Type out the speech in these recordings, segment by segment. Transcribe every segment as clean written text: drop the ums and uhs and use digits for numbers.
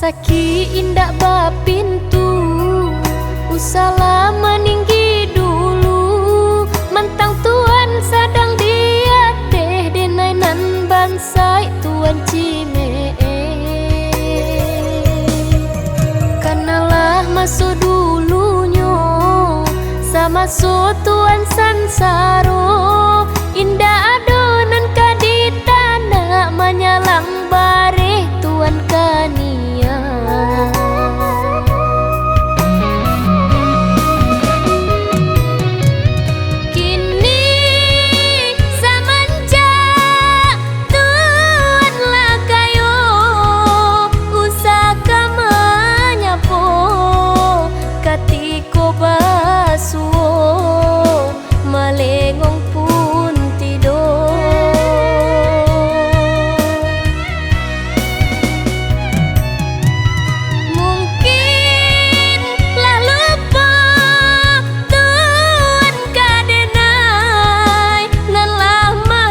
Rasaki indak bapintu usala meninggi dulu mentang tuan sadang dia teh denai nan bansai tuan cime kanalah masuk dulunyo sama so tuan sansaro indah adonan kadita nak menyalang bareh tuan kania kini semenjak tuan lah kayo usaka menyapo katiko basuo malengong pun tidur mungkin lah lupa tuan kadenai nan lama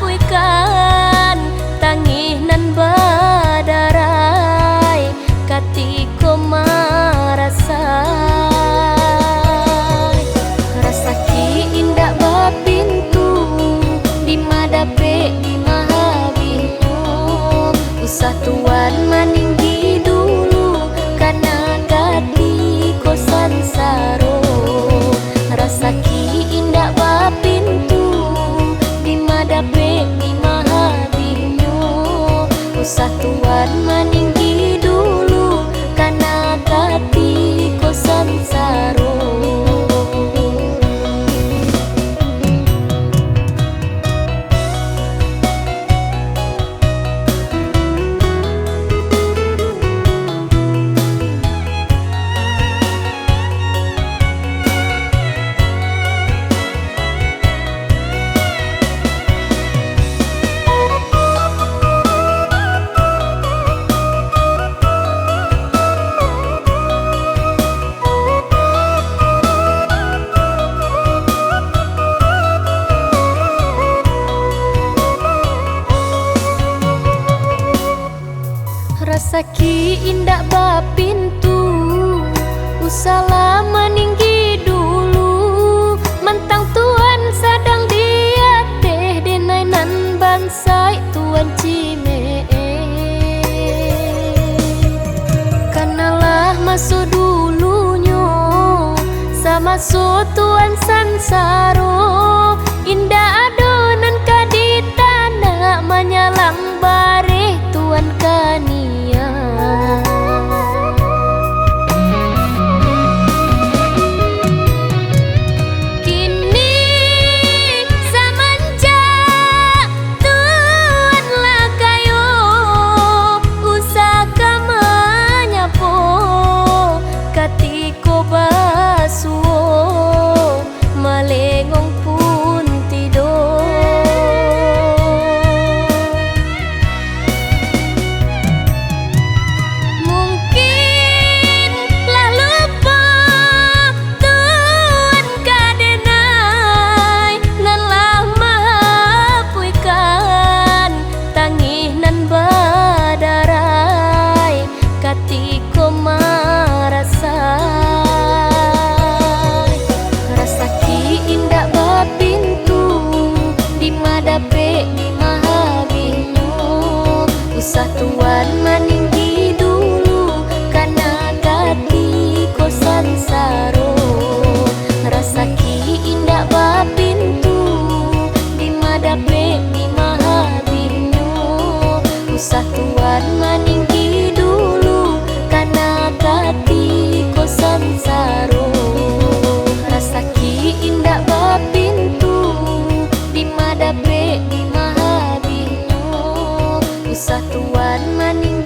puikan tangih nan badarai katiko marasai rasaki indak bapintu di madape di mahabinu usah tuan meninggi dulu karena katiko sansaro rasaki indak bapintu di madape di mahabinu usah tuan meninggi dulu karena katiko sansaro rasaki indak bapintu usala meninggi dulu mentang tuan sadang dia teh denai nan bansai tuan cime kanalah masuk dulunyo sama so tuan sansaro indah adonan kadita nak menyalang bareh tuan kania kini semenjak tuan lah kayo usaka menyapo katiko basuo malengong pun tidur mungkin lah lupa tuan kadenai nan lama puikan tangih nan badarai katiko marasai rasaki indak bapintu di madape di mahabinu usah tuan meninggi dulu karena katiko sansaro rasaki indak bapintu di madape di mahabinu usah tuan meninggi dulu karena katiko sansaro rasaki indak bapintu di madape di mahabinu usah tuan meninggi